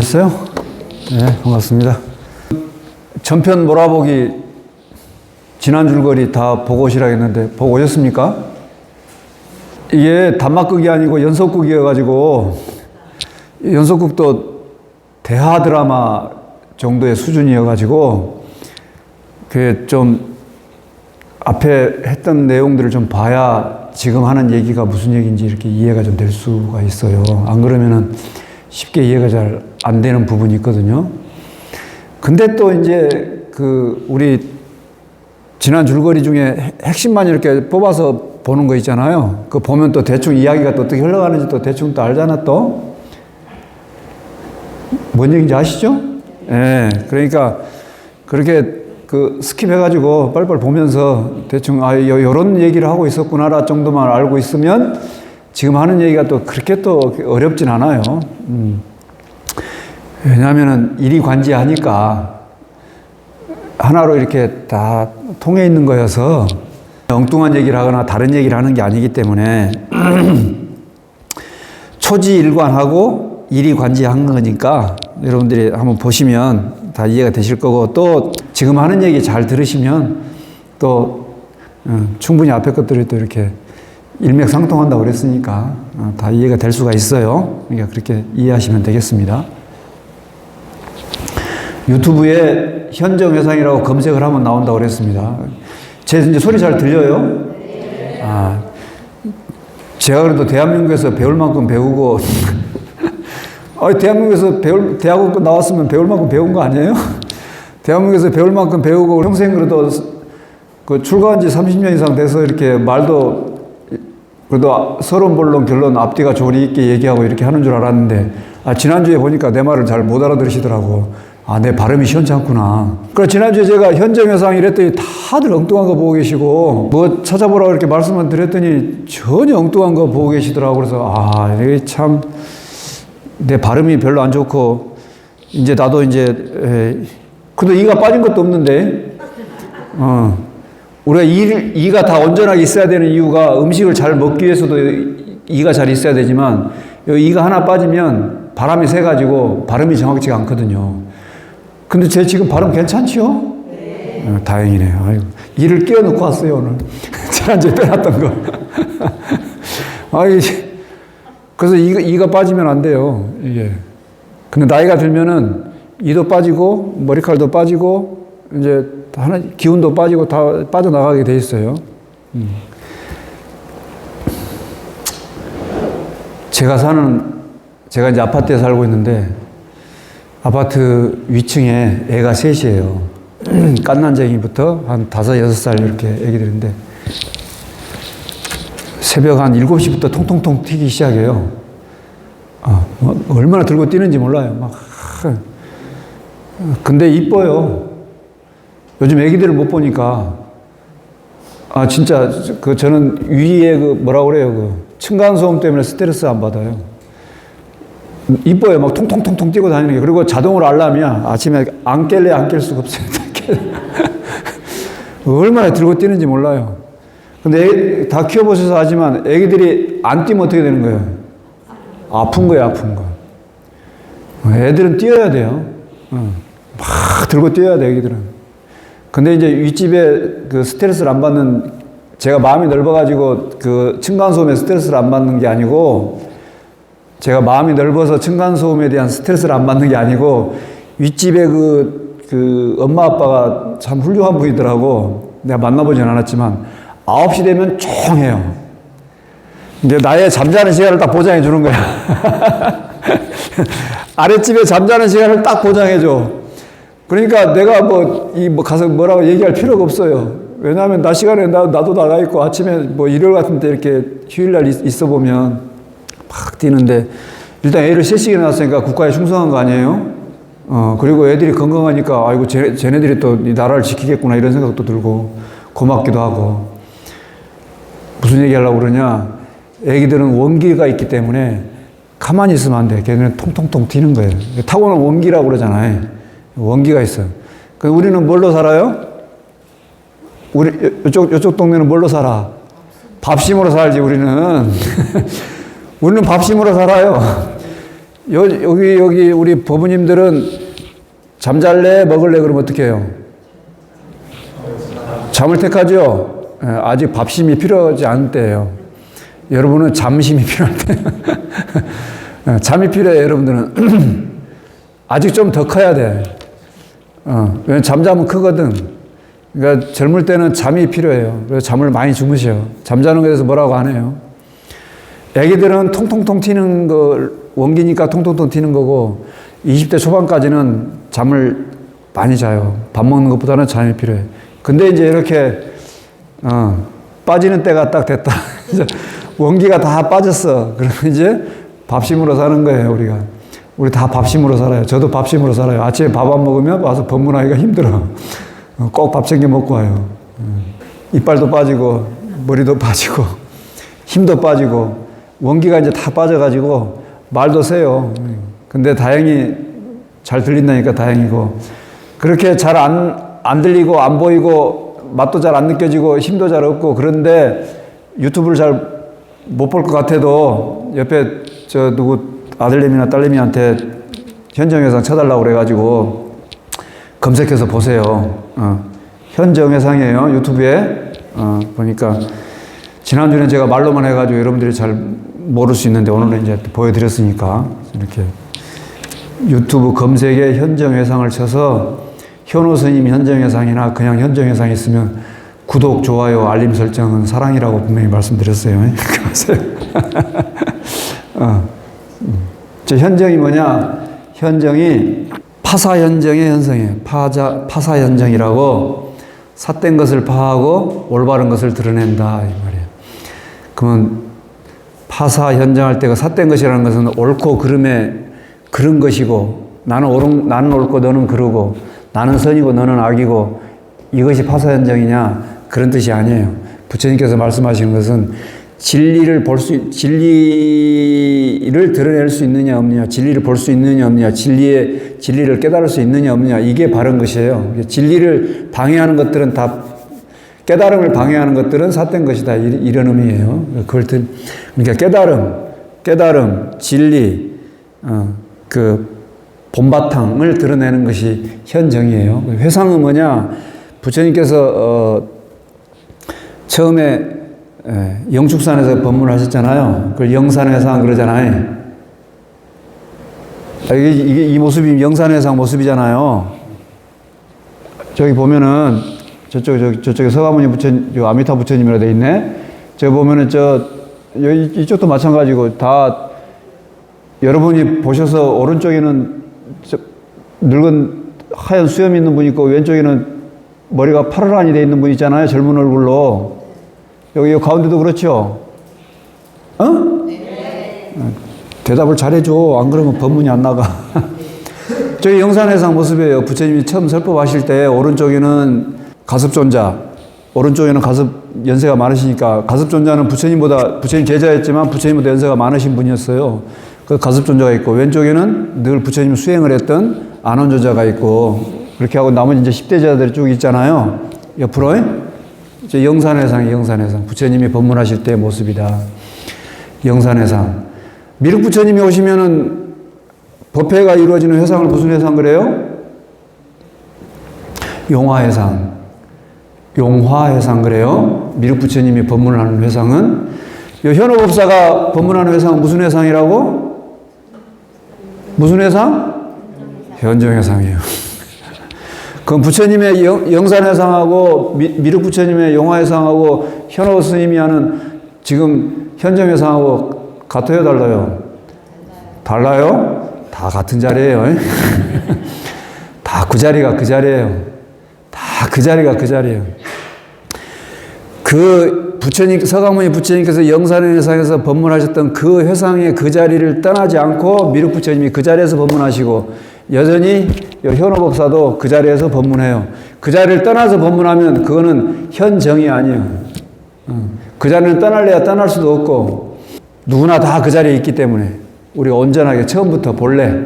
오셨어요? 네, 반갑습니다. 전편 몰아보기 지난 줄거리 다 보고 오시라 했는데 보고 오셨습니까? 이게 단막극이 아니고 연속극이어가지고 연속극도 대하 드라마 정도의 수준이어가지고 그게 좀 앞에 했던 내용들을 좀 봐야 지금 하는 얘기가 무슨 얘기인지 이렇게 이해가 좀 될 수가 있어요. 안 그러면은 쉽게 이해가 잘 안 되는 부분이 있거든요. 근데 또 이제 우리 지난 줄거리 중에 핵심만 이렇게 뽑아서 보는 거 있잖아요. 그거 보면 또 대충 이야기가 또 어떻게 흘러가는지 또 대충 또 알잖아 또. 뭔 얘기인지 아시죠? 예. 그러니까 그렇게 스킵해가지고 빨리빨리 보면서 대충 요런 얘기를 하고 있었구나 정도만 알고 있으면 지금 하는 얘기가 또 그렇게 또 어렵진 않아요. 왜냐하면은 일이관지하니까 하나로 이렇게 다 통해 있는 거여서 엉뚱한 얘기를 하거나 다른 얘기를 하는 게 아니기 때문에 초지일관하고 일이관지한 거니까 여러분들이 한번 보시면 다 이해가 되실 거고 또 지금 하는 얘기 잘 들으시면 또 충분히 앞에 것들이 또 이렇게 일맥상통한다고 그랬으니까 다 이해가 될 수가 있어요. 그러니까 그렇게 이해하시면 되겠습니다. 유튜브에 현정회상이라고 검색을 하면 나온다고 그랬습니다. 제 이제 소리 잘 들려요? 제가 그래도 대한민국에서 배울 만큼 배우고 대한민국에서 대학원 나왔으면 배울 만큼 배운 거 아니에요? 대한민국에서 배울 만큼 배우고 평생 그래도 출가한 지 30년 이상 돼서 이렇게 말도 그래도 서론본론 결론 앞뒤가 조리 있게 얘기하고 이렇게 하는 줄 알았는데 지난주에 보니까 내 말을 잘 못 알아들으시더라고. 내 발음이 시원치 않구나. 그래서 지난주에 제가 현정회상 이랬더니 다들 엉뚱한 거 보고 계시고 뭐 찾아보라고 이렇게 말씀을 드렸더니 전혀 엉뚱한 거 보고 계시더라고. 그래서 이게 참 내 발음이 별로 안 좋고 이제 나도 그래도 이가 빠진 것도 없는데 우리가 이가 다 온전하게 있어야 되는 이유가 음식을 잘 먹기 위해서도 이가 잘 있어야 되지만 이가 하나 빠지면 바람이 새가지고 발음이 정확치가 않거든요. 근데 제 지금 발음 괜찮지요? 네. 다행이네요. 아이고, 이를 끼워놓고 왔어요 오늘. 지난주에 빼놨던 거. 그래서 이가 빠지면 안 돼요 이게. 근데 나이가 들면은 이도 빠지고 머리칼도 빠지고 이제 기운도 빠지고 다 빠져나가게 돼 있어요. 제가 이제 아파트에 살고 있는데 아파트 위층에 애가 셋이에요. 깐난쟁이부터 한 5, 6살 이렇게 애기들인데 새벽 한 7시부터 통통통 튀기 시작해요. 얼마나 들고 뛰는지 몰라요. 근데 이뻐요. 요즘 애기들을 못 보니까 진짜 저는 위에 뭐라고 그래요. 층간소음 때문에 스트레스 안 받아요. 이뻐요. 막 통통통통 뛰고 다니는 게. 그리고 자동으로 알람이야. 아침에 안 깰래 안 깰 수가 없어요. 얼마나 들고 뛰는지 몰라요. 근데 다 키워보셔서 하지만 애기들이 안 뛰면 어떻게 되는 거예요? 아픈 거예요, 아픈 거. 애들은 뛰어야 돼요. 막 들고 뛰어야 돼, 애기들은. 근데 이제 윗집에 스트레스를 안 받는, 제가 마음이 넓어가지고 층간소음에 스트레스를 안 받는 게 아니고, 제가 마음이 넓어서 층간소음에 대한 스트레스를 안 받는 게 아니고, 윗집에 엄마 아빠가 참 훌륭한 분이더라고. 내가 만나보진 않았지만, 9시 되면 조용해요. 이제 나의 잠자는 시간을 딱 보장해 주는 거야. 아랫집에 잠자는 시간을 딱 보장해 줘. 그러니까 내가 가서 뭐라고 얘기할 필요가 없어요. 왜냐하면 낮 시간에 나도 나가 있고 아침에 일요일 같은 때 이렇게 휴일날 있어 보면 막 뛰는데 일단 애를 3시에 낳았으니까 국가에 충성한 거 아니에요? 그리고 애들이 건강하니까 아이고 쟤네들이 또 이 나라를 지키겠구나 이런 생각도 들고 고맙기도 하고. 무슨 얘기 하려고 그러냐? 애기들은 원기가 있기 때문에 가만히 있으면 안 돼. 걔네는 통통통 튀는 거예요. 타고난 원기라고 그러잖아요. 원기가 있어요. 우리는 뭘로 살아요? 이쪽 동네는 뭘로 살아? 밥심으로 살지, 우리는. 우리는 밥심으로 살아요. 여기 우리 법부님들은 잠잘래 먹을래 그러면 어떻게 해요? 잠을 택하죠. 아직 밥심이 필요하지 않을 때예요. 여러분은 잠심이 필요할 때. 잠이 필요해요. 여러분들은 아직 좀 더 커야 돼. 왜냐면 잠자면 크거든. 그러니까 젊을 때는 잠이 필요해요. 그래서 잠을 많이 주무셔요. 잠자는 것에 대해서 뭐라고 안 해요. 애기들은 통통통 튀는 거, 원기니까 통통통 튀는 거고, 20대 초반까지는 잠을 많이 자요. 밥 먹는 것보다는 잠이 필요해. 근데 이제 이렇게, 빠지는 때가 딱 됐다. 이제 원기가 다 빠졌어. 그러면 이제 밥심으로 사는 거예요, 우리가. 우리 다 밥심으로 살아요. 저도 밥심으로 살아요. 아침에 밥 안 먹으면 와서 법문하기가 힘들어. 꼭 밥 챙겨 먹고 와요. 이빨도 빠지고, 머리도 빠지고, 힘도 빠지고, 원기가 이제 다 빠져가지고, 말도 세요. 근데 다행히 잘 들린다니까 다행이고, 그렇게 잘 안 들리고, 안 보이고, 맛도 잘 안 느껴지고, 힘도 잘 없고, 그런데 유튜브를 잘 못 볼 것 같아도, 옆에 누구 아들내미나 딸내미한테 현정회상 쳐달라고 그래가지고, 검색해서 보세요. 현정회상이에요. 유튜브에. 보니까, 지난주에는 제가 말로만 해가지고 여러분들이 잘 모를 수 있는데, 오늘은 이제 보여드렸으니까, 이렇게 유튜브 검색에 현정회상을 쳐서, 현호 스님 현정회상이나 그냥 현정회상 있으면, 구독, 좋아요, 알림 설정은 사랑이라고 분명히 말씀드렸어요. 저 현정이 뭐냐? 현정이 파사현정의 현성이에요. 파사현정이라고 삿된 것을 파하고 올바른 것을 드러낸다. 이 말이에요. 그러면 파사현정할 때가 삿된 것이라는 것은 옳고 그름에 그른 것이고 나는 옳고 너는 그르고 나는 선이고 너는 악이고 이것이 파사현정이냐? 그런 뜻이 아니에요. 부처님께서 말씀하신 것은 진리를 드러낼 수 있느냐 없느냐, 진리를 볼 수 있느냐 없느냐, 진리를 깨달을 수 있느냐 없느냐, 이게 바른 것이에요. 진리를 방해하는 것들은 다, 깨달음을 방해하는 것들은 삿된 것이다. 이런 의미예요. 그러니까 깨달음, 진리, 그 본바탕을 드러내는 것이 현정이에요. 회상은 뭐냐? 부처님께서, 처음에 영축산에서 법문을 하셨잖아요. 그걸 영산회상 그러잖아요. 이 모습이 영산회상 모습이잖아요. 저기 보면은 저쪽에 서가모니 부처님, 아미타 부처님이라 돼 있네. 저기 보면은 이쪽도 마찬가지고 다 여러분이 보셔서 오른쪽에는 늙은 하얀 수염 있는 분 있고 왼쪽에는 머리가 파르란이 돼 있는 분 있잖아요. 젊은 얼굴로. 여기 가운데도 그렇죠? 네. 대답을 잘해줘. 안 그러면 법문이 안 나가. 저희 영산회상 모습이에요. 부처님이 처음 설법하실 때 오른쪽에는 가섭존자, 오른쪽에는 가섭 연세가 많으시니까 가섭존자는 부처님 제자였지만 부처님보다 연세가 많으신 분이었어요. 그 가섭존자가 있고 왼쪽에는 늘 부처님 수행을 했던 안원조자가 있고 그렇게 하고 나머지 이제 10대 제자들이 쭉 있잖아요. 옆으로. 이제 영산회상. 부처님이 법문하실 때의 모습이다. 영산회상. 미륵 부처님이 오시면은 법회가 이루어지는 회상을 무슨 회상 그래요? 용화회상 그래요. 미륵 부처님이 법문을 하는 회상은. 현호법사가 법문하는 회상은 무슨 회상이라고? 무슨 회상? 현정회상이에요. 그럼 부처님의 영산회상하고 미륵 부처님의 용화회상하고 현호 스님이 하는 지금 현정회상하고 같아요, 달라요? 달라요? 다 같은 자리예요. 다 그 자리가 그 자리예요. 다 그 자리가 그 자리예요. 그 서가모니 부처님께서 영산회상에서 법문하셨던 그 회상의 그 자리를 떠나지 않고 미륵 부처님이 그 자리에서 법문하시고 여전히 현호법사도 그 자리에서 법문해요. 그 자리를 떠나서 법문하면 그거는 현정이 아니에요. 그 자리를 떠날래야 떠날 수도 없고 누구나 다 그 자리에 있기 때문에 우리가 온전하게 처음부터 본래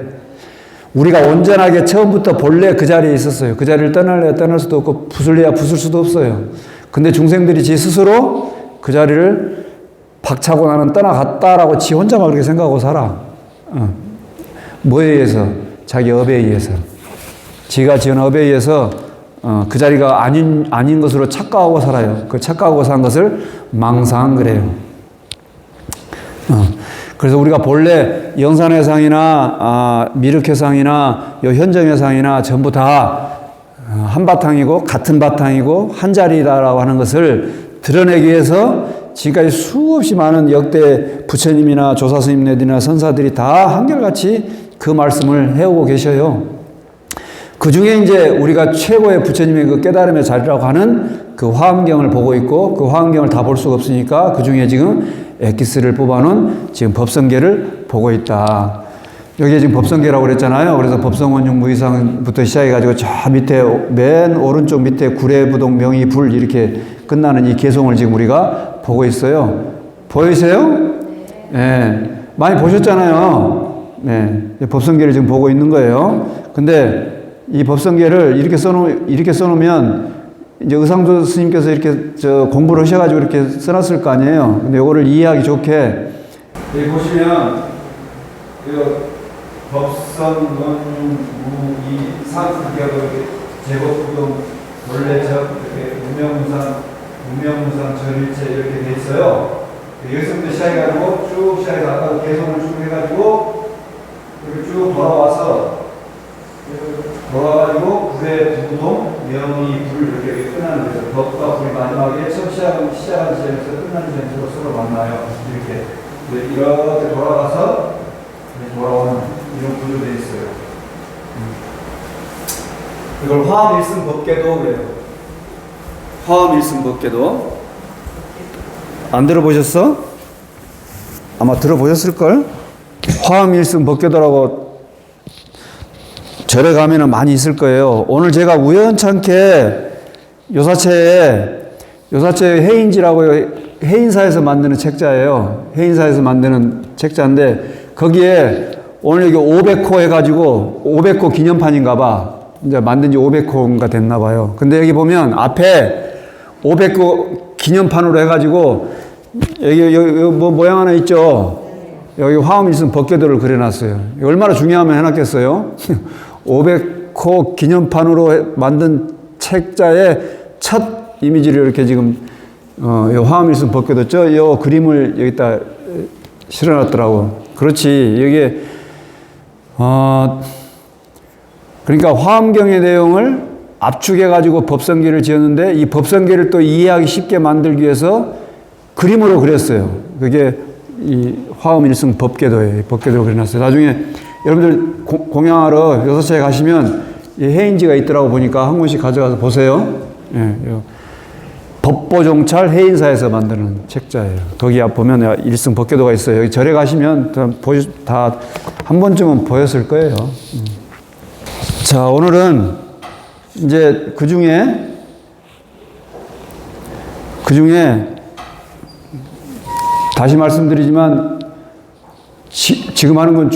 그 자리에 있었어요. 그 자리를 떠날래야 떠날 수도 없고 부술래야 부술 수도 없어요. 근데 중생들이 지 스스로 그 자리를 박차고 나는 떠나갔다라고 지 혼자만 그렇게 생각하고 살아. 뭐에 의해서? 자기 업에 의해서. 지가 지은 업에 의해서 그 자리가 아닌 것으로 착각하고 살아요. 그 착각하고 산 것을 망상 그래요. 그래서 우리가 본래 영산회상이나 미륵회상이나 요 현정회상이나 전부 다 한바탕이고 같은 바탕이고 한 자리다라고 하는 것을 드러내기 위해서 지금까지 수없이 많은 역대 부처님이나 조사스님네들이나 선사들이 다 한결같이 그 말씀을 해오고 계셔요. 그 중에 이제 우리가 최고의 부처님의 그 깨달음의 자리라고 하는 그 화엄경을 보고 있고 그 화엄경을 다 볼 수가 없으니까 그 중에 지금 엑기스를 뽑아놓은 지금 법성계를 보고 있다. 여기에 지금 법성계라고 그랬잖아요. 그래서 법성원중 무이상부터 시작해가지고 저 밑에 맨 오른쪽 밑에 구례부동 명의불 이렇게 끝나는 이 개송을 지금 우리가 보고 있어요. 보이세요? 네. 많이 보셨잖아요. 네. 법성계를 지금 보고 있는 거예요. 근데 이 법성계를 이렇게 써놓으면 이제 의상조 스님께서 이렇게 공부를 하셔가지고 이렇게 써놨을 거 아니에요. 근데 요거를 이해하기 좋게 여기 보시면 법성원중 무이상 제법부동 원래적 무명무상 전일체 이렇게 돼 있어요. 여기서부터 시작해가지고 쭉 시작해서 아까 개성을 쭉 해가지고 이렇게 쭉 돌아와서 구례 부동 명의 불 이렇게 끝나는 거죠. 법과 불이 마지막에 처음 시작하는 지점에서 끝나는 지점에서 서로 만나요. 이렇게 돌아가서 돌아오는 이런 구조로 되어 있어요. 이걸 화엄일승 법계도 그래요. 화엄일승 법계도 안 들어보셨어? 아마 들어보셨을걸? 화엄일승 법계도라고 절에 가면은 많이 있을 거예요. 오늘 제가 우연찮게 요사체에 해인지라고 해인사에서 만드는 책자예요. 해인사에서 만드는 책자인데 거기에 오늘 여기 500호 해가지고 500호 기념판인가 봐. 이제 만든 지 500호인가 됐나 봐요. 근데 여기 보면 앞에 500호 기념판으로 해가지고 여기 뭐 모양 하나 있죠? 여기 화엄일승 법계도를 그려놨어요. 얼마나 중요하면 해놨겠어요? 500호 기념판으로 만든 책자의 첫 이미지를 이렇게 지금 화엄일승 법계도 요 그림을 여기다 실어놨더라고. 그렇지. 여기에 그러니까 화엄경의 내용을 압축해가지고 법성계를 지었는데 이 법성계를 또 이해하기 쉽게 만들기 위해서 그림으로 그렸어요. 그게 이 화엄일승 법계도예요. 법계도로 그려놨어요. 나중에 여러분들 공양하러 여섯차에 가시면 이 해인지가 있더라고 보니까 한 권씩 가져가서 보세요. 예, 법보종찰 해인사에서 만드는 책자예요. 거기 앞 보면 일승 법계도가 있어요. 여기 절에 가시면 다 한 번쯤은 보였을 거예요. 자, 오늘은 이제 그 중에 다시 말씀드리지만 지금 하는 건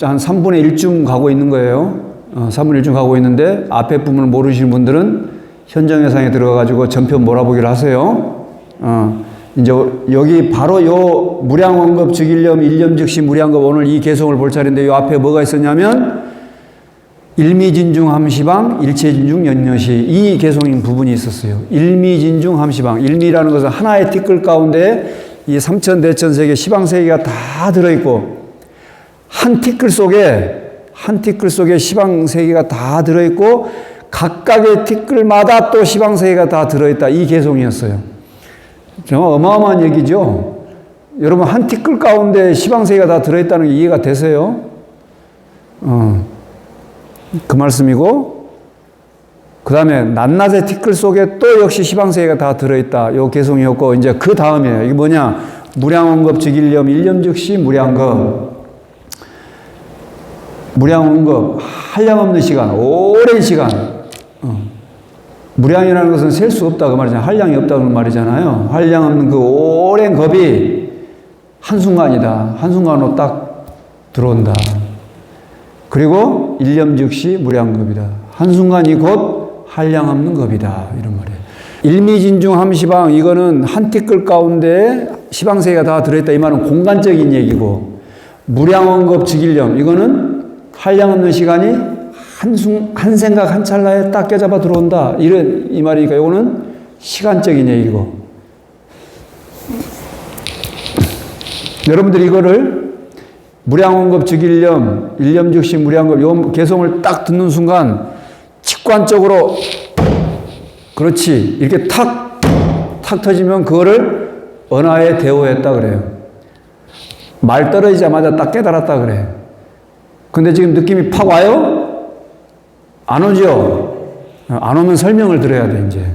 한 3분의 1쯤 가고 있는 거예요. 3분의 1쯤 가고 있는데 앞에 부분을 모르시는 분들은 현정회상에 들어가가지고 전편 몰아보기를 하세요. 이제 여기 바로 요 무량원급 즉일념 일념즉시 무량급 오늘 이 개성을 볼 차례인데 요 앞에 뭐가 있었냐면 일미진중 함시방 일체진중 연여시 이 개성인 부분이 있었어요. 일미진중 함시방 일미라는 것은 하나의 티끌 가운데 이 삼천대천세계 시방세계가 다 들어있고 한 티끌 속에 시방세계가 다 들어있고 각각의 티끌마다 또 시방세계가 다 들어있다. 이 개성이었어요. 정말 어마어마한 얘기죠. 여러분 한 티끌 가운데 시방세계가 다 들어있다는 게 이해가 되세요? 그 말씀이고 그 다음에 낱낱의 티끌 속에 또 역시 시방세계가 다 들어있다. 요 개성이었고 이제 그 다음이에요. 이게 뭐냐? 무량원급 즉일념 일념즉시 무량급 한량없는 시간 오랜 시간 무량이라는 것은 셀 수 없다 그 말이잖아요. 한량이 없다는 말이잖아요. 한량없는 그 오랜 겁이 한순간이다. 한순간으로 딱 들어온다. 그리고 일념즉시 무량급이다. 한순간이 곧 한량없는 겁이다. 이런 말이에요. 일미진중 함시방 이거는 한 티끌 가운데 시방세계가 다 들어있다. 이 말은 공간적인 얘기고 무량원급 즉일념 이거는 한량없는 시간이 한 생각 한 찰나에 딱 깨잡아 들어온다. 이 말이니까 이거는 시간적인 얘기고. 여러분들이 이거를 무량원급 즉일념, 일념 즉시 무량급, 요 개성을 딱 듣는 순간 직관적으로 그렇지 이렇게 탁 터지면 그거를 언하에 대오했다 그래요. 말 떨어지자마자 딱 깨달았다 그래. 근데 지금 느낌이 팍 와요? 안 오죠? 안 오면 설명을 드려야 돼 이제.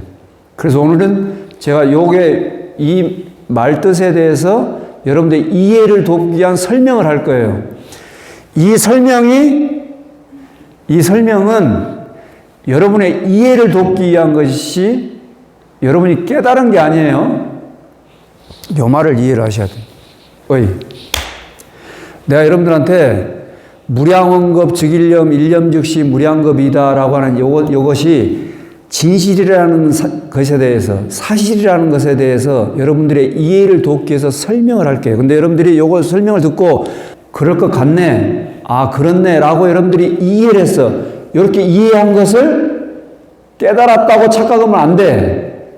그래서 오늘은 제가 이 말 뜻에 대해서 여러분들 이해를 돕기 위한 설명을 할 거예요. 이 설명은 여러분의 이해를 돕기 위한 것이 여러분이 깨달은 게 아니에요. 요 말을 이해를 하셔야 돼요. 내가 여러분들한테 무량원급 즉일념 일념 즉시 무량급이다라고 하는 요것이 진실이라는 것에 대해서, 사실이라는 것에 대해서 여러분들의 이해를 돕기 위해서 설명을 할게요. 근데 여러분들이 요거 설명을 듣고 그럴 것 같네, 아 그렇네 라고 여러분들이 이해를 했어. 이렇게 이해한 것을 깨달았다고 착각하면 안 돼.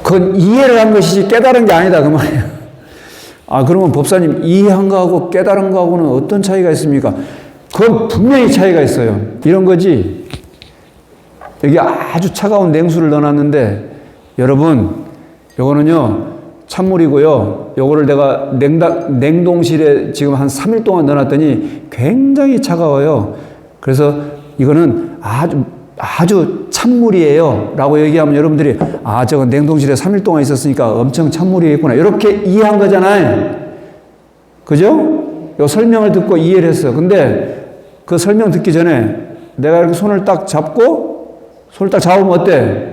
그건 이해를 한 것이지 깨달은 게 아니다 그 말이에요. 아 그러면 법사님 이해한 거하고 깨달은 거하고는 어떤 차이가 있습니까? 그건 분명히 차이가 있어요. 이런 거지. 여기 아주 차가운 냉수를 넣어놨는데 여러분 요거는요 찬물이고요. 요거를 내가 냉동실에 지금 한 3일 동안 넣어놨더니 굉장히 차가워요. 그래서 이거는 아주 찬물이에요 라고 얘기하면 여러분들이 저건 냉동실에 3일 동안 있었으니까 엄청 찬물이겠구나 이렇게 이해한 거잖아요. 그죠? 요 설명을 듣고 이해를 했어. 근데 그 설명 듣기 전에 내가 이렇게 손을 딱 잡으면 어때?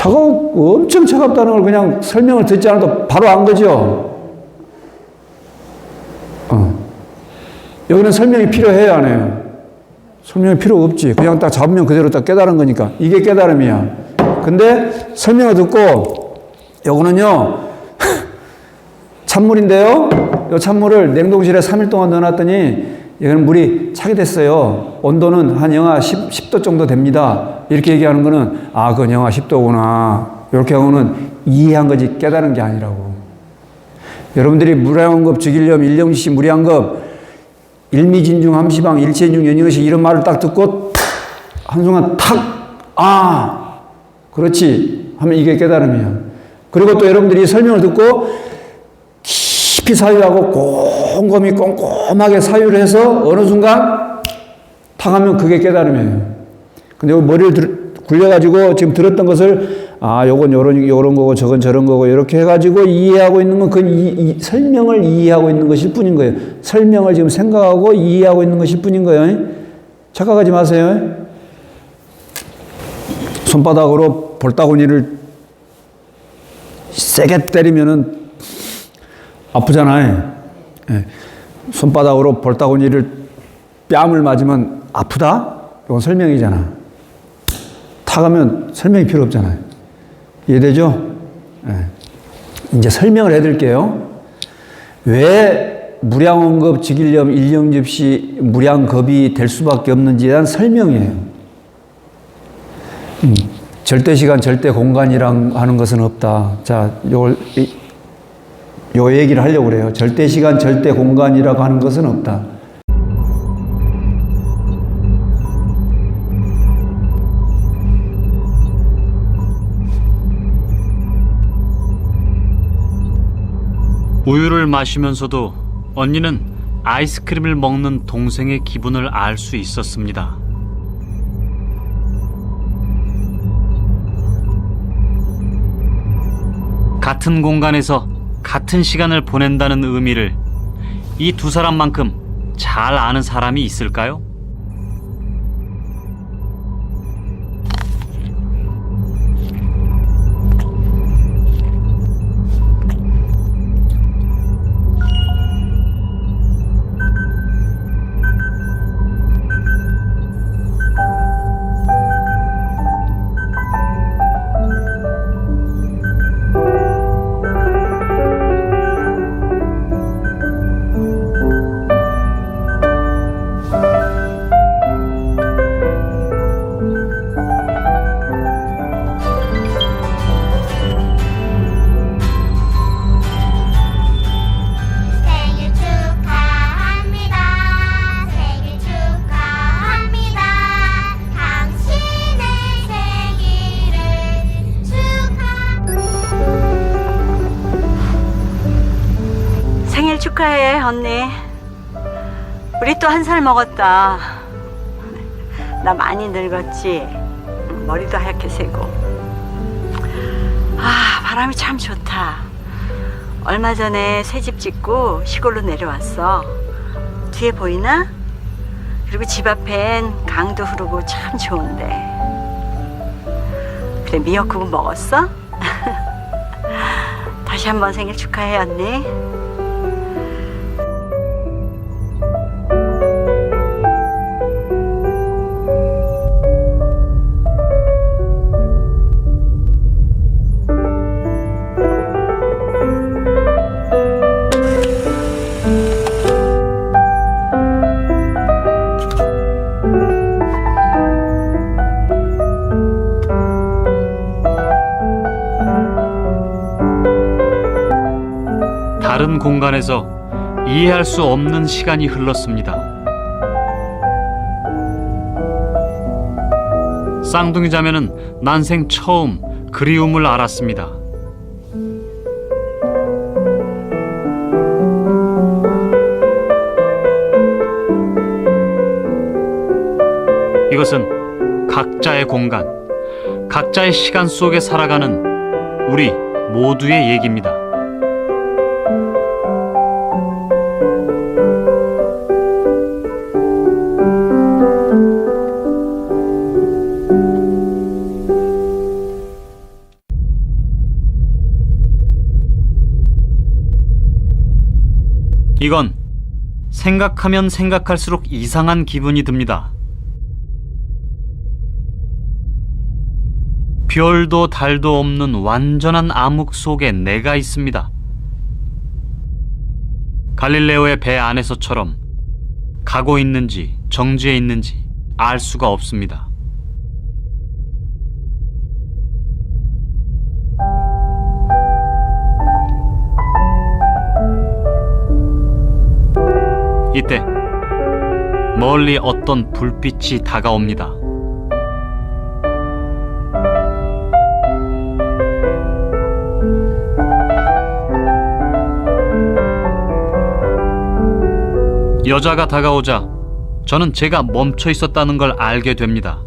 엄청 차갑다는 걸 그냥 설명을 듣지 않아도 바로 안 거죠? 여기는 설명이 필요해요, 안 해요? 설명이 필요 없지. 그냥 딱 잡으면 그대로 딱 깨달은 거니까. 이게 깨달음이야. 근데 설명을 듣고, 요거는요, 찬물인데요? 이 찬물을 냉동실에 3일 동안 넣어놨더니, 이건 물이 차게 됐어요. 온도는 한 영하 10도 정도 됩니다. 이렇게 얘기하는 거는, 그건 영하 10도구나. 이렇게 하고는 이해한 거지 깨달은 게 아니라고. 여러분들이 무량원급 즉일념 일념시 무량급 일미진중 함시방 일체인중 연이것이 이런 말을 딱 듣고 한순간 그렇지 하면 이게 깨달음이야. 그리고 또 여러분들이 설명을 듣고 깊이 사유하고 꼼꼼하게 사유를 해서 어느 순간 탁 하면 그게 깨달음이에요. 근데 머리를 굴려가지고 지금 들었던 것을 요건 요런 거고 저건 저런 거고 이렇게 해가지고 이해하고 있는 건 그 설명을 이해하고 있는 것일 뿐인 거예요. 설명을 지금 생각하고 이해하고 있는 것일 뿐인 거예요. 착각하지 마세요. 손바닥으로 볼따구니를 세게 때리면은 아프잖아요. 손바닥으로 볼따구니를 뺨을 맞으면 아프다? 이건 설명이잖아. 타가면 설명이 필요 없잖아요. 이해되죠? 이제 설명을 해드릴게요. 왜 무량원급 즉일념 일념접시 무량급이 될 수밖에 없는지에 대한 설명이에요. 절대시간 절대공간이랑 하는 것은 없다. 자, 요 얘기를 하려고 그래요. 절대시간 절대공간이라고 하는 것은 없다. 우유를 마시면서도 언니는 아이스크림을 먹는 동생의 기분을 알 수 있었습니다. 같은 공간에서 같은 시간을 보낸다는 의미를 이 두 사람만큼 잘 아는 사람이 있을까요? 축하해, 언니. 우리 또 1살 먹었다. 나 많이 늙었지? 머리도 하얗게 새고. 아, 바람이 참 좋다. 얼마 전에 새 집 짓고 시골로 내려왔어. 뒤에 보이나? 그리고 집 앞엔 강도 흐르고 참 좋은데. 그래, 미역국은 먹었어? 다시 한번 생일 축하해, 언니. 다른 공간에서 이해할 수 없는 시간이 흘렀습니다. 쌍둥이 자매는 난생 처음 그리움을 알았습니다. 이것은 각자의 공간, 각자의 시간 속에 살아가는 우리 모두의 얘기입니다. 이건 생각하면 생각할수록 이상한 기분이 듭니다. 별도 달도 없는 완전한 암흑 속에 내가 있습니다. 갈릴레오의 배 안에서처럼 가고 있는지 정지해 있는지 알 수가 없습니다. 이때 멀리 어떤 불빛이 다가옵니다. 여자가 다가오자 저는 제가 멈춰 있었다는 걸 알게 됩니다.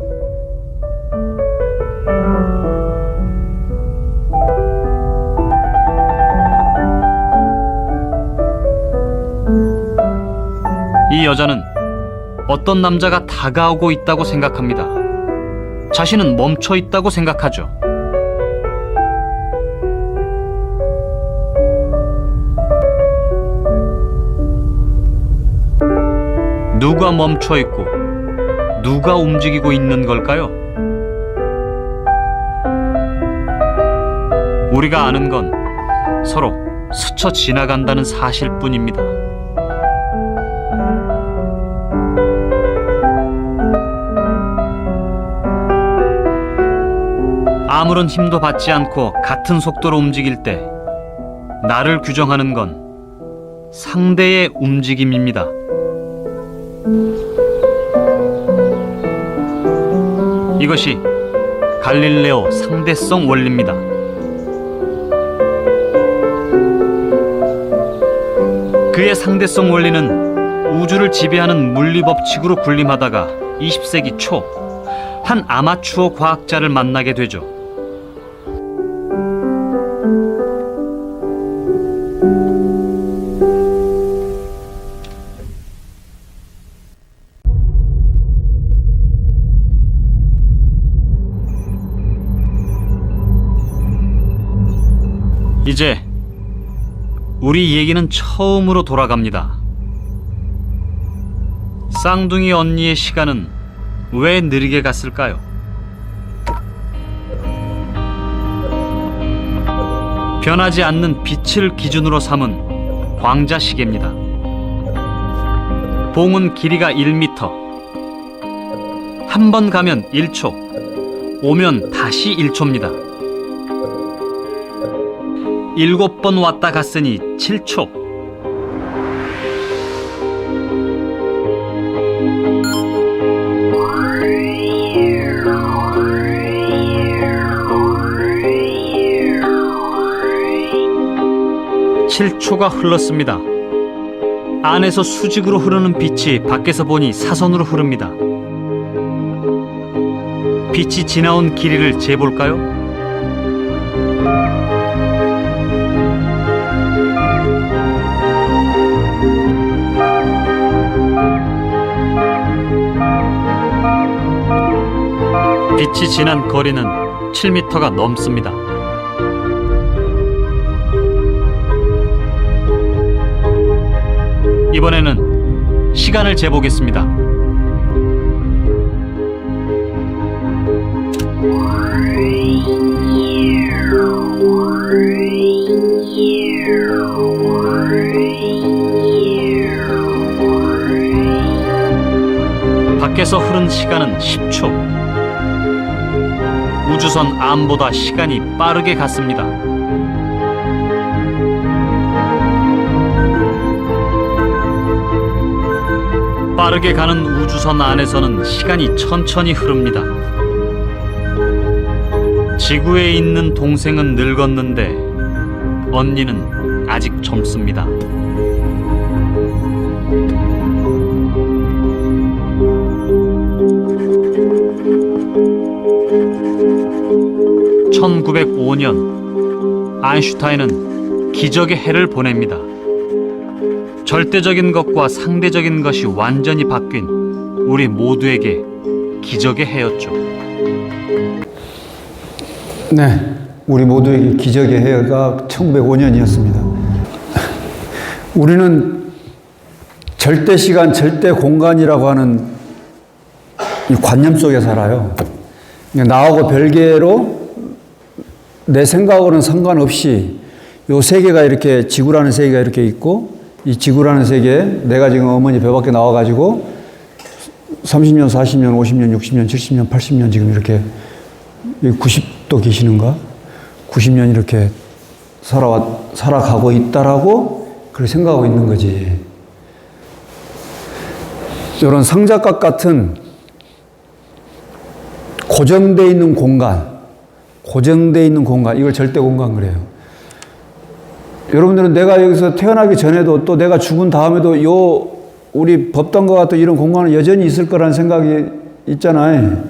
이 여자는 어떤 남자가 다가오고 있다고 생각합니다. 자신은 멈춰 있다고 생각하죠. 누가 멈춰 있고 누가 움직이고 있는 걸까요? 우리가 아는 건 서로 스쳐 지나간다는 사실뿐입니다. 아무런 힘도 받지 않고 같은 속도로 움직일 때 나를 규정하는 건 상대의 움직임입니다. 이것이 갈릴레오 상대성 원리입니다. 그의 상대성 원리는 우주를 지배하는 물리법칙으로 군림하다가 20세기 초 한 아마추어 과학자를 만나게 되죠. 이제 우리 얘기는 처음으로 돌아갑니다. 쌍둥이 언니의 시간은 왜 느리게 갔을까요? 변하지 않는 빛을 기준으로 삼은 광자 시계입니다. 봉은 길이가 1m. 한 번 가면 1초, 오면 다시 1초입니다. 7번 왔다 갔으니 7초. (7초가) 흘렀습니다. 안에서 수직으로 흐르는 빛이 밖에서 보니 사선으로 흐릅니다. 빛이 지나온 길이를 재볼까요? 빛이 지난 거리는 7m가 넘습니다. 이번에는 시간을 재보겠습니다. 밖에서 흐른 시간은 10초. 우주선 암보다 시간이 빠르게 갔습니다. 빠르게 가는 우주선 안에서는 시간이 천천히 흐릅니다. 지구에 있는 동생은 늙었는데 언니는 아직 젊습니다. (1905년) 아인슈타인은 기적의 해를 보냅니다. 절대적인 것과 상대적인 것이 완전히 바뀐 우리 모두에게 기적의 해였죠. 네, 우리 모두에게 기적의 해가 1905년이었습니다. 우리는 절대 시간, 절대 공간이라고 하는 이 관념 속에 살아요. 나하고 별개로 내 생각으로는 상관없이 요 세계가 이렇게, 지구라는 세계가 이렇게 있고, 이 지구라는 세계에 내가 지금 어머니 배 밖에 나와가지고 30년, 40년, 50년, 60년, 70년, 80년 지금 이렇게 90도 계시는가? 90년 이렇게 살아가고 있다라고 그렇게 생각하고 있는 거지. 이런 상자각 같은 고정되어 있는 공간, 이걸 절대 공간 그래요. 여러분들은 내가 여기서 태어나기 전에도 또 내가 죽은 다음에도 우리 법당과 같은 이런 공간은 여전히 있을 거라는 생각이 있잖아요.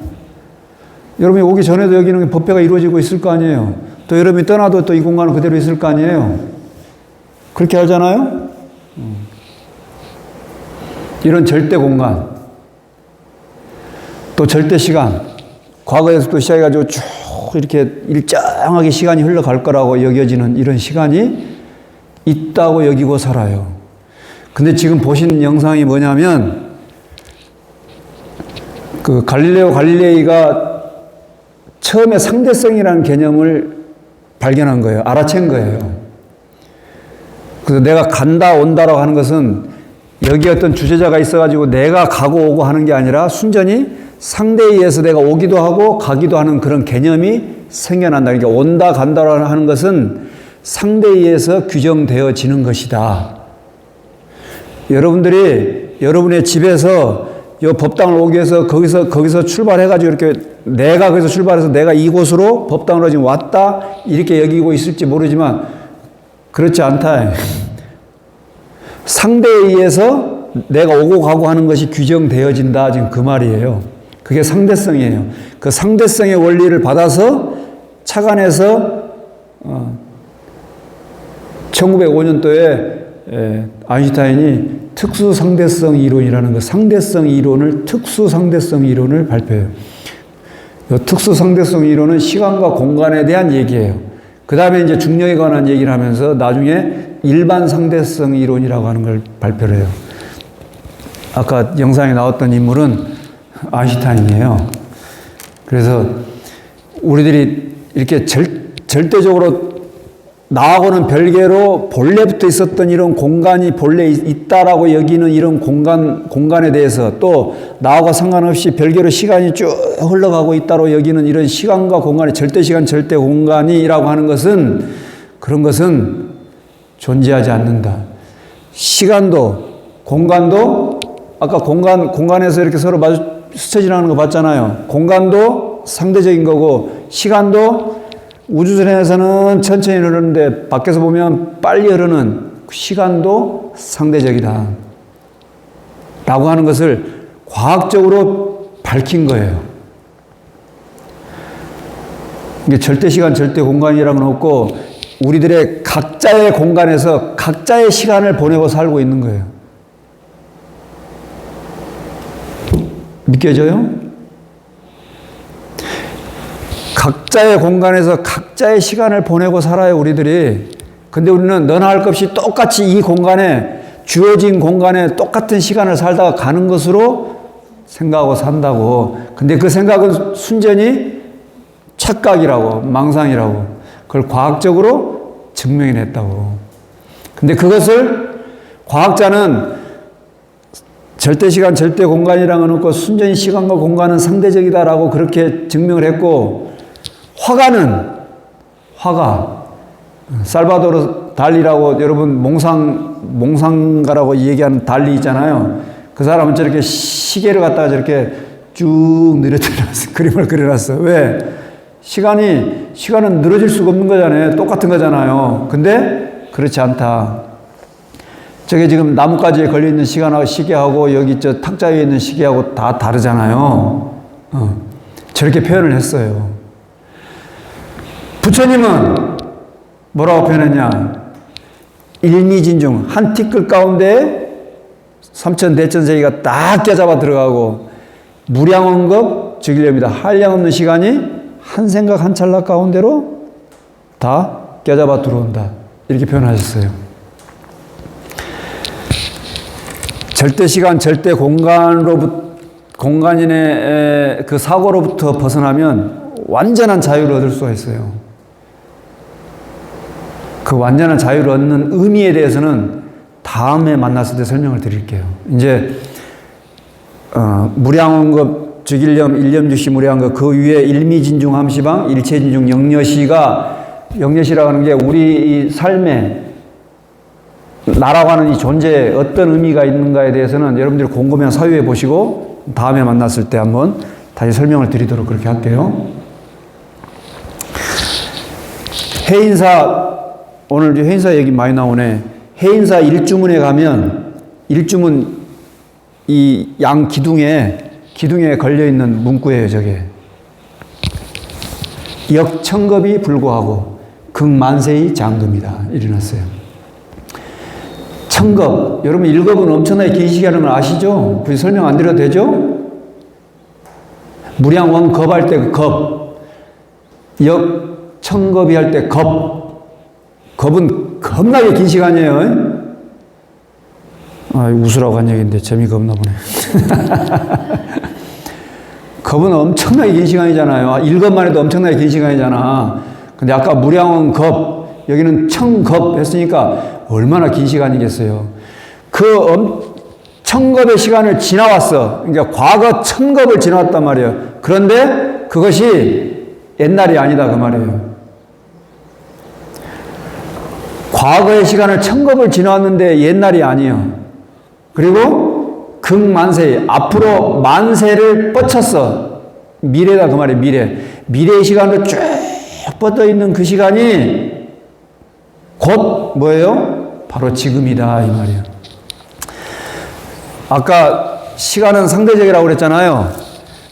여러분이 오기 전에도 여기는 법회가 이루어지고 있을 거 아니에요. 또 여러분이 떠나도 또 이 공간은 그대로 있을 거 아니에요. 그렇게 하잖아요. 이런 절대 공간, 또 절대 시간, 과거에서 또 시작해가지고 쭉 이렇게 일정하게 시간이 흘러갈 거라고 여겨지는 이런 시간이 있다고 여기고 살아요. 근데 지금 보신 영상이 뭐냐면, 그 갈릴레오 갈릴레이가 처음에 상대성이라는 개념을 발견한 거예요. 알아챈 거예요. 그래서 내가 간다, 온다라고 하는 것은 여기 어떤 주제자가 있어가지고 내가 가고 오고 하는 게 아니라 순전히 상대에 의해서 내가 오기도 하고 가기도 하는 그런 개념이 생겨난다. 그러니까 온다, 간다라고 하는 것은 상대에 의해서 규정되어지는 것이다. 여러분들이 여러분의 집에서 이 법당을 오기 위해서 거기서 출발해가지고 이렇게 내가 거기서 출발해서 내가 이곳으로 법당으로 지금 왔다 이렇게 여기고 있을지 모르지만 그렇지 않다. 상대에 의해서 내가 오고 가고 하는 것이 규정되어진다. 지금 그 말이에요. 그게 상대성이에요. 그 상대성의 원리를 받아서 착안해서 1905년도에 아인슈타인이 특수상대성 이론이라는 거, 상대성 이론을, 특수상대성 이론을 발표해요. 이 특수상대성 이론은 시간과 공간에 대한 얘기예요. 그 다음에 이제 중력에 관한 얘기를 하면서 나중에 일반 상대성 이론이라고 하는 걸 발표를 해요. 아까 영상에 나왔던 인물은 아인슈타인이에요. 그래서 우리들이 이렇게 절대적으로 나하고는 별개로 본래부터 있었던 이런 공간이 본래 있다라고 여기는 이런 공간에 대해서 또 나하고 상관없이 별개로 시간이 쭉 흘러가고 있다고 여기는 이런 시간과 공간의 절대 시간, 절대 공간이라고 하는 것은 그런 것은 존재하지 않는다. 시간도 공간도 아까 공간에서 이렇게 서로 스쳐 지나가는 거 봤잖아요. 공간도 상대적인 거고 시간도 우주선에서는 천천히 흐르는데 밖에서 보면 빨리 흐르는 시간도 상대적이다. 라고 하는 것을 과학적으로 밝힌 거예요. 이게 절대 시간, 절대 공간이라는 건 없고, 우리들의 각자의 공간에서 각자의 시간을 보내고 살고 있는 거예요. 믿겨져요? 각자의 공간에서 각자의 시간을 보내고 살아요, 우리들이. 근데 우리는 너나 할 것 없이 똑같이 이 공간에, 주어진 공간에 똑같은 시간을 살다가 가는 것으로 생각하고 산다고. 근데 그 생각은 순전히 착각이라고, 망상이라고. 그걸 과학적으로 증명해냈다고. 근데 그것을 과학자는 절대 시간, 절대 공간이라는 건 없고 순전히 시간과 공간은 상대적이다라고 그렇게 증명을 했고, 화가 살바도르 달리라고 여러분 몽상가라고 얘기하는 달리 있잖아요. 그 사람은 저렇게 시계를 갖다가 저렇게 쭉 늘어뜨려놨어. 그림을 그려놨어. 왜? 시간은 늘어질 수가 없는 거잖아요. 똑같은 거잖아요. 근데 그렇지 않다. 저게 지금 나뭇가지에 걸려있는 시계하고 여기 저 탁자 위에 있는 시계하고 다 다르잖아요. 저렇게 표현을 했어요. 부처님은 뭐라고 표현했냐? 일미진중, 한 티끌 가운데 삼천대천세계가 딱 껴잡아 들어가고, 무량원급 즉일념이다. 한량없는 시간이 한 생각 한 찰나 가운데로 다 껴잡아 들어온다. 이렇게 표현하셨어요. 절대 시간, 절대 공간인의 그 사고로부터 벗어나면 완전한 자유를 얻을 수가 있어요. 그 완전한 자유를 얻는 의미에 대해서는 다음에 만났을 때 설명을 드릴게요. 이제 무량원급 즉일념 일념즉시 무량급, 그 위에 일미진중 함시방 일체진중 영려시라고 하는 게 우리 이 삶에 나라고 하는 이 존재에 어떤 의미가 있는가에 대해서는 여러분들이 곰곰이 사유해 보시고 다음에 만났을 때 한번 다시 설명을 드리도록 그렇게 할게요. 해인사, 오늘 해인사 얘기 많이 나오네. 해인사 일주문에 가면, 일주문 이 양 기둥에 걸려있는 문구예요, 저게. 역천겁이 불고하고 극만세의 장금이다. 이래놨어요. 천겁, 여러분 일겁은 엄청나게 긴 시간인 걸 아시죠? 굳이 설명 안 드려도 되죠? 무량원겁 할 때 그 겁, 역천겁이 할 때 겁, 겁은 겁나게 긴 시간이에요. 웃으라고 한 얘기인데 재미가 없나 보네. 겁은 엄청나게 긴 시간이잖아요. 일겁만 해도 엄청나게 긴 시간이잖아. 근데 아까 무량원겁, 여기는 천겁 했으니까 얼마나 긴 시간이겠어요. 그 천겁의 시간을 지나왔어. 그러니까 과거 천겁을 지나왔단 말이에요. 그런데 그것이 옛날이 아니다 그 말이에요. 과거의 시간을 천겁을 지나왔는데 옛날이 아니에요. 그리고 극만세, 앞으로 만세를 뻗쳤어. 미래다 그 말이에요. 미래의 시간으로 쭉 뻗어 있는 그 시간이 곧 뭐예요? 바로 지금이다 이 말이에요. 아까 시간은 상대적이라고 그랬잖아요.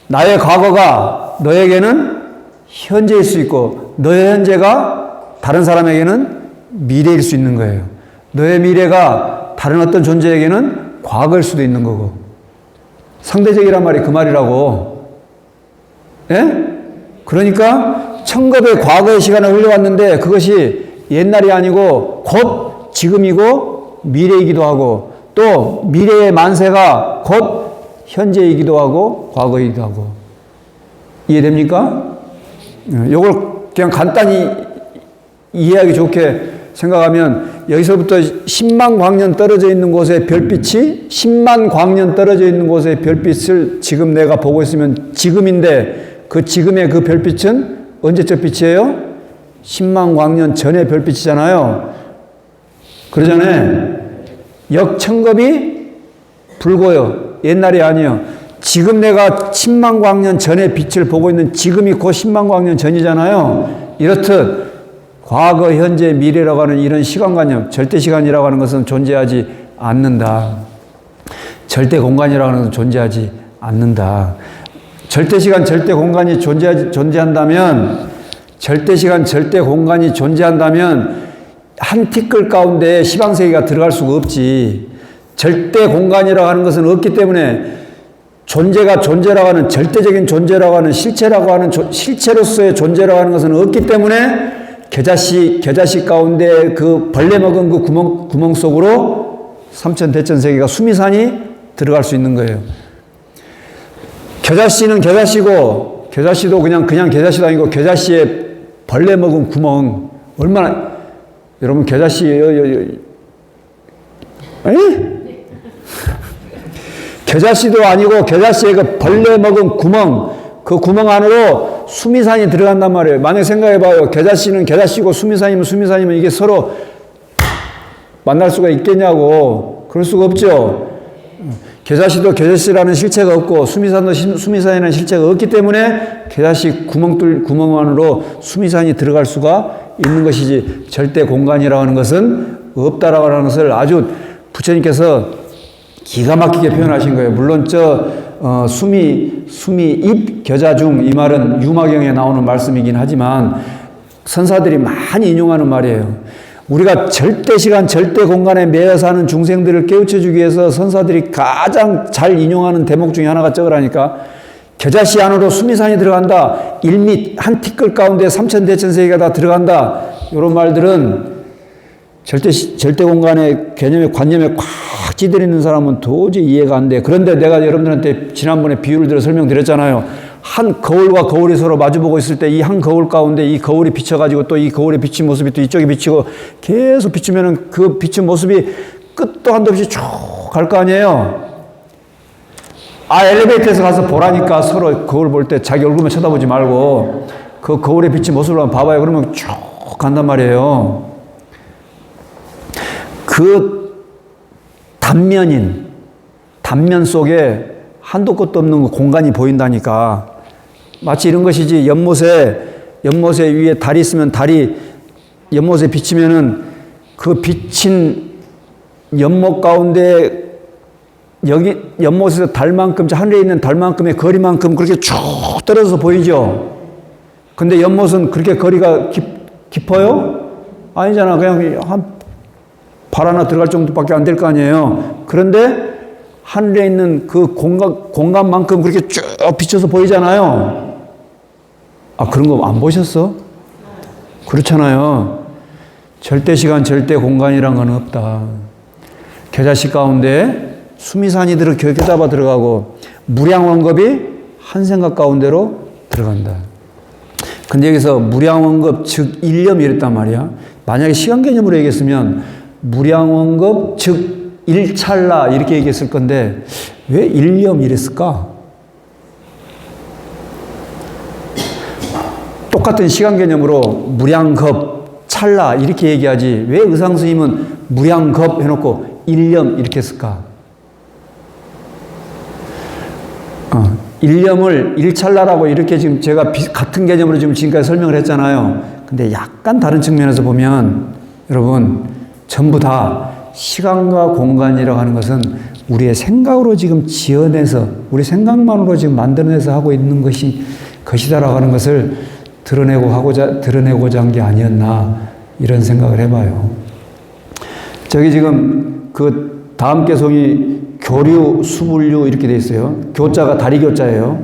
나의 과거가 너에게는 현재일 수 있고, 너의 현재가 다른 사람에게는 미래일 수 있는 거예요. 너의 미래가 다른 어떤 존재에게는 과거일 수도 있는 거고. 상대적이란 말이 그 말이라고. 예? 그러니까 천겁의 과거의 시간을 흘려왔는데 그것이 옛날이 아니고 곧 지금이고 미래이기도 하고, 또 미래의 만세가 곧 현재이기도 하고 과거이기도 하고. 이해됩니까? 이걸 그냥 간단히 이해하기 좋게 생각하면, 여기서부터 10만 광년 떨어져 있는 곳에 별빛이 10만 광년 떨어져 있는 곳에 별빛을 지금 내가 보고 있으면 지금인데, 그 지금의 그 별빛은 언제적 빛이에요? 10만 광년 전의 별빛이잖아요. 그러잖아요. 역천겁이 불고요. 옛날이 아니에요. 지금 내가 10만 광년 전의 빛을 보고 있는 지금이 곧 10만 광년 전이잖아요. 이렇듯 과거, 현재, 미래라고 하는 이런 시간관념, 절대시간이라고 하는 것은 존재하지 않는다. 절대공간이라고 하는 것은 존재하지 않는다. 절대시간, 절대공간이 존재한다면, 절대시간, 절대공간이 존재한다면 한 티끌 가운데 시방세계가 들어갈 수가 없지. 절대공간이라고 하는 것은 없기 때문에 존재가 존재라고 하는 절대적인 존재라고 하는 실체라고 하는 실체로서의 존재라고 하는 것은 없기 때문에 겨자씨 가운데 그 벌레 먹은 그 구멍 속으로 삼천대천세계가 수미산이 들어갈 수 있는 거예요. 겨자씨는 겨자씨고 겨자씨도 그냥 겨자씨도 아니고 겨자씨에 벌레 먹은 구멍 얼마나 여러분 겨자씨 겨자씨도 아니고 겨자씨에 그 벌레 먹은 구멍 그 구멍 안으로 수미산이 들어간단 말이에요. 만약 생각해봐요. 겨자씨는 겨자씨고 수미산이면 이게 서로 만날 수가 있겠냐고. 그럴 수가 없죠. 겨자씨도 겨자씨라는 실체가 없고 수미산도 수미산이라는 실체가 없기 때문에 겨자씨 구멍 안으로 수미산이 들어갈 수가 있는 것이지 절대 공간이라고 하는 것은 없다라고 하는 것을 아주 부처님께서 기가 막히게 표현하신 거예요. 물론 수미 입 겨자중 이 말은 유마경에 나오는 말씀이긴 하지만 선사들이 많이 인용하는 말이에요. 우리가 절대시간 절대공간에 매여 사는 중생들을 깨우쳐주기 위해서 선사들이 가장 잘 인용하는 대목 중에 하나가 저거라니까. 겨자씨 안으로 수미산이 들어간다. 1미 한 티끌 가운데 삼천대천세계가 다 들어간다. 이런 말들은 절대공간의 개념에 관념에 꽉 찌들어 있는 사람은 도저히 이해가 안 돼. 그런데 내가 여러분들한테 지난번에 비유를 들어 설명드렸잖아요. 한 거울과 거울이 서로 마주보고 있을 때 이 한 거울 가운데 이 거울이 비쳐가지고 또 이 거울에 비친 모습이 또 이쪽에 비치고 계속 비추면은 그 비친 모습이 끝도 한도 없이 쭉 갈 거 아니에요. 엘리베이터에서 가서 보라니까 서로 거울 볼 때 자기 얼굴만 쳐다보지 말고 그 거울에 비친 모습을 한번 봐봐요. 그러면 쭉 간단 말이에요. 그 단면 속에 한도 끝도 없는 공간이 보인다니까. 마치 이런 것이지. 연못에 위에 달이 있으면 달이 연못에 비치면은 그 비친 연못 가운데 여기 연못에서 달만큼 하늘에 있는 달만큼의 거리만큼 그렇게 쭉 떨어져서 보이죠. 근데 연못은 그렇게 거리가 깊어요? 아니잖아. 그냥 한 발 하나 들어갈 정도밖에 안 될 거 아니에요. 그런데 하늘에 있는 그 공간만큼 그렇게 쭉 비쳐서 보이잖아요. 그런 거 안 보셨어? 그렇잖아요. 절대시간, 절대공간이란 건 없다. 겨자씨 가운데 수미산이 겨자바 들어가고 무량원겁이 한 생각 가운데로 들어간다. 근데 여기서 무량원겁 즉 일념이 이랬단 말이야. 만약에 시간 개념으로 얘기했으면 무량원겁 즉 일찰나 이렇게 얘기했을 건데 왜 일념 이랬을까? 똑같은 시간 개념으로 무량겁 찰나 이렇게 얘기하지 왜 의상스님은 무량겁 해놓고 일념 이렇게 했을까? 일념을 일찰나라고 이렇게 지금 제가 같은 개념으로 지금까지 설명을 했잖아요. 근데 약간 다른 측면에서 보면 여러분 전부 다 시간과 공간이라고 하는 것은 우리의 생각으로 지금 지어내서 우리 생각만으로 지금 만들어내서 하고 있는 것이다라고 하는 것을 드러내고자 한 게 아니었나 이런 생각을 해봐요. 저기 지금 그 다음 개송이 교류, 수불류 이렇게 돼 있어요. 교자가 다리 교자예요.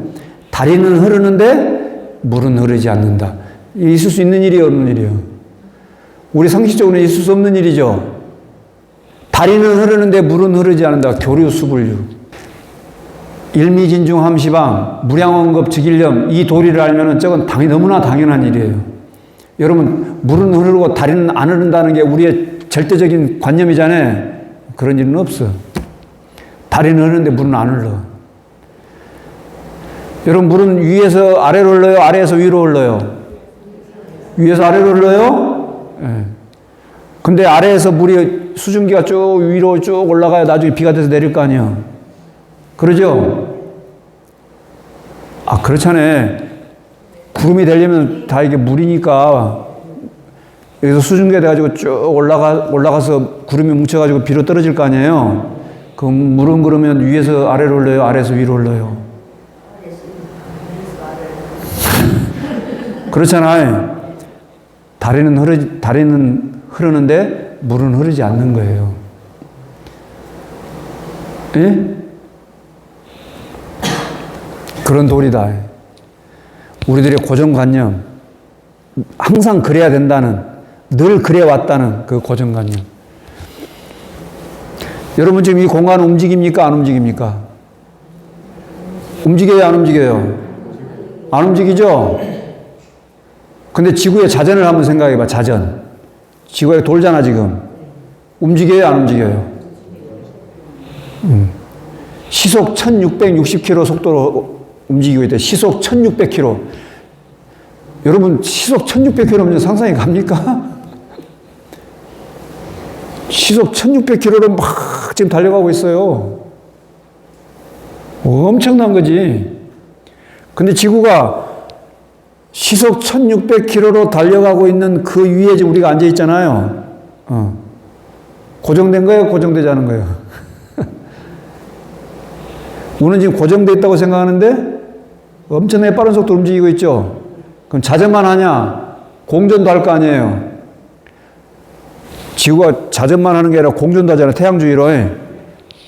다리는 흐르는데 물은 흐르지 않는다. 있을 수 있는 일이에요, 없는 일이에요? 우리 상식적으로는 있을 수 없는 일이죠. 다리는 흐르는데 물은 흐르지 않는다. 교류, 수불류. 일미진중 함시방, 무량원겁 즉일념 이 도리를 알면은 저건 너무나 당연한 일이에요. 여러분, 물은 흐르고 다리는 안 흐른다는 게 우리의 절대적인 관념이잖아요. 그런 일은 없어. 다리는 흐르는데 물은 안 흘러. 여러분, 물은 위에서 아래로 흘러요? 아래에서 위로 흘러요? 위에서 아래로 흘러요? 예. 근데 아래에서 물이 수증기가 쭉 위로 쭉 올라가야 나중에 비가 돼서 내릴 거 아니에요. 그러죠? 그렇잖아요. 구름이 되려면 다 이게 물이니까 여기서 수증기가 돼가지고 쭉 올라가서 구름이 뭉쳐가지고 비로 떨어질 거 아니에요? 그럼 물은 그러면 위에서 아래로 올라요? 아래에서 위로 올라요? 그렇잖아요. 다리는 흐르는데 물은 흐르지 않는 거예요. 예? 그런 도리다. 우리들의 고정관념, 항상 그래야 된다는, 늘 그래 왔다는 그 고정관념. 여러분 지금 이 공간은 움직입니까? 안 움직입니까? 움직여요? 안 움직여요? 안 움직이죠? 근데 지구의 자전을 한번 생각해봐. 자전. 지구가 돌잖아 지금. 움직여요? 안 움직여요? 시속 1660km 속도로 움직이고 있대. 시속 1600km. 여러분 시속 1600km면 상상이 갑니까? 시속 1600km로 막 지금 달려가고 있어요. 엄청난 거지. 근데 지구가 시속 1600km로 달려가고 있는 그 위에 지금 우리가 앉아 있잖아요. 고정된 거예요? 고정되지 않은 거예요? 우리는 지금 고정되어 있다고 생각하는데 엄청나게 빠른 속도로 움직이고 있죠. 그럼 자전만 하냐? 공전도 할 거 아니에요. 지구가 자전만 하는 게 아니라 공전도 하잖아요. 태양주위로.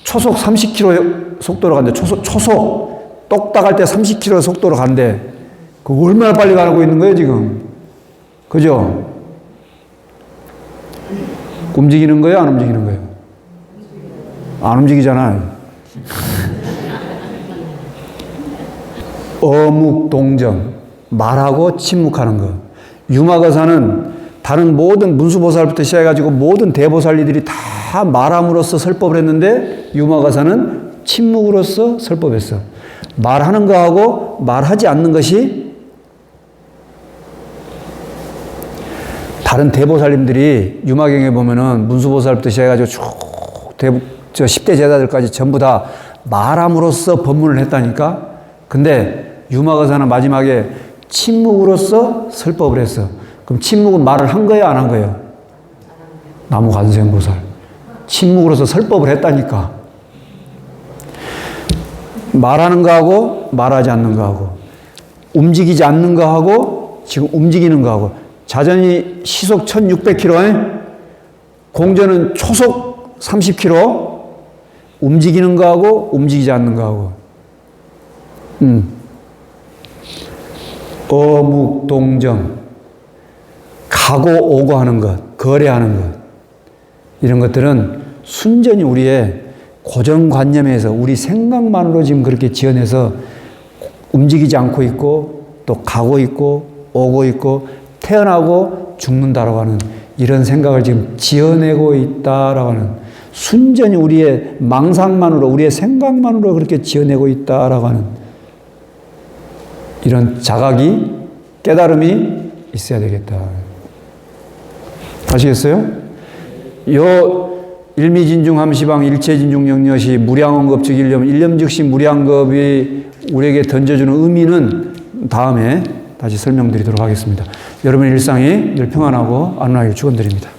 초속 30km 속도로 간대. 초속. 똑딱 할 때 30km 속도로 간대. 그 얼마나 빨리 가고 있는 거예요, 지금? 그죠? 움직이는 거예요, 안 움직이는 거예요? 안 움직이잖아요. 어묵동정. 말하고 침묵하는 거. 유마거사는 다른 모든 문수보살부터 시작해가지고 모든 대보살리들이 다 말함으로써 설법을 했는데 유마거사는 침묵으로써 설법했어. 말하는 거하고 말하지 않는 것이 다른 대보살님들이 유마경에 보면은 문수보살부터 시작해가지고 쭉 10대 제자들까지 전부 다 말함으로써 법문을 했다니까. 근데 유마거사는 마지막에 침묵으로써 설법을 했어. 그럼 침묵은 말을 한 거예요, 안 한 거예요? 나무관세음보살. 침묵으로써 설법을 했다니까. 말하는 거하고 말하지 않는 거하고 움직이지 않는 거하고 지금 움직이는 거하고 자전이 시속 1600km, 공전은 초속 30km, 움직이는 거하고 움직이지 않는 거하고 어묵동정, 가고 오고 하는 것, 거래하는 것, 이런 것들은 순전히 우리의 고정관념에서 우리 생각만으로 지금 그렇게 지어내서 움직이지 않고 있고 또 가고 있고 오고 있고 태어나고 죽는다라고 하는 이런 생각을 지금 지어내고 있다라고 하는, 순전히 우리의 망상만으로 우리의 생각만으로 그렇게 지어내고 있다라고 하는 이런 자각이, 깨달음이 있어야 되겠다. 아시겠어요? 요 일미진중함시방 일체진중영여시 무량언급 즉 일념즉시 무량겁이 우리에게 던져주는 의미는 다음에 다시 설명드리도록 하겠습니다. 여러분의 일상이 늘 평안하고 안락하길 축원드립니다.